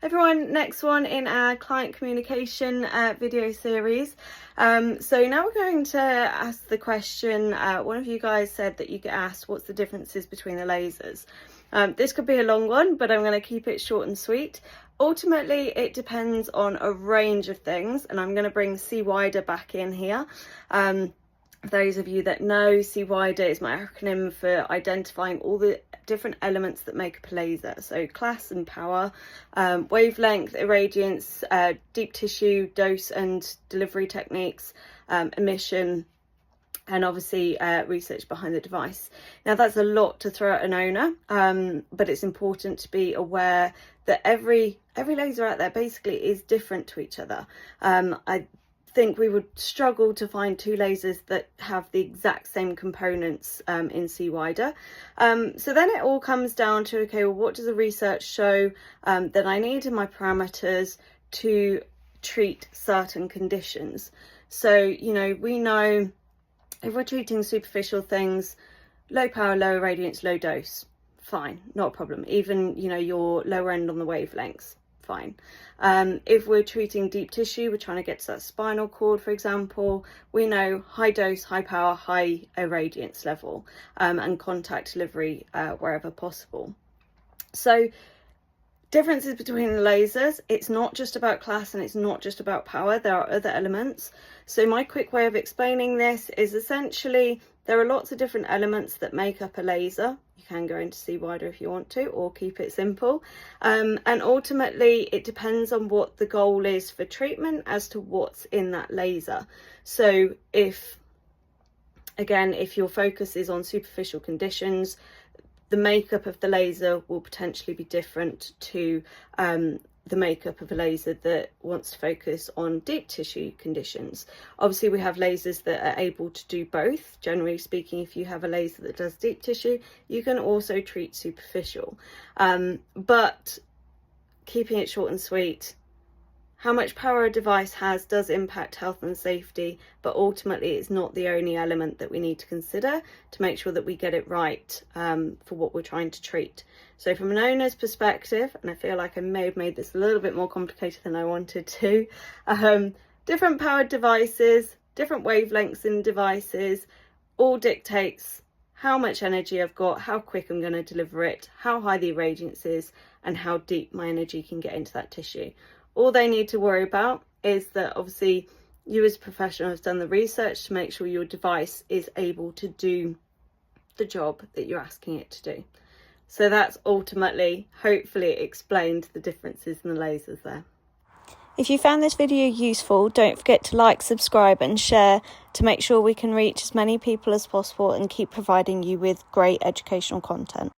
Everyone, next one in our client communication video series. So now we're going to ask the question, one of you guys said that you get asked what's the differences between the lasers. This could be a long one, but I'm going to keep it short and sweet. Ultimately, it depends on a range of things, and I'm going to bring CWIDER back in here. Those of you that know, CWIDER is my acronym for identifying all the different elements that make up a laser. So class and power, wavelength, irradiance, deep tissue, dose and delivery techniques, emission, and obviously research behind the device. Now that's a lot to throw at an owner, but it's important to be aware that every laser out there basically is different to each other. I think we would struggle to find two lasers that have the exact same components in CWIDER. So then it all comes down to, okay, well, what does the research show that I need in my parameters to treat certain conditions? So, you know, we know if we're treating superficial things, low power, low irradiance, low dose, fine, not a problem. Even, you know, your lower end on the wavelengths, fine. If we're treating deep tissue, we're trying to get to that spinal cord, for example, we know high dose, high power, high irradiance level, and contact delivery wherever possible. So differences between the lasers, it's not just about class and it's not just about power, there are other elements. So my quick way of explaining this is essentially there are lots of different elements that make up a laser. You can go into CWIDER if you want to, or keep it simple. And ultimately, it depends on what the goal is for treatment as to what's in that laser. So if your focus is on superficial conditions, the makeup of the laser will potentially be different to the makeup of a laser that wants to focus on deep tissue conditions. Obviously, we have lasers that are able to do both. Generally speaking, if you have a laser that does deep tissue, you can also treat superficial. But keeping it short and sweet, how much power a device has does impact health and safety, but ultimately it's not the only element that we need to consider to make sure that we get it right for what we're trying to treat. So from an owner's perspective, and I feel like I may have made this a little bit more complicated than I wanted to, different powered devices, different wavelengths in devices, all dictates how much energy I've got, how quick I'm going to deliver it, how high the irradiance is, and how deep my energy can get into that tissue. All they need to worry about is that obviously you as a professional have done the research to make sure your device is able to do the job that you're asking it to do. So that's ultimately, hopefully, explained the differences in the lasers there. If you found this video useful, don't forget to like, subscribe and share to make sure we can reach as many people as possible and keep providing you with great educational content.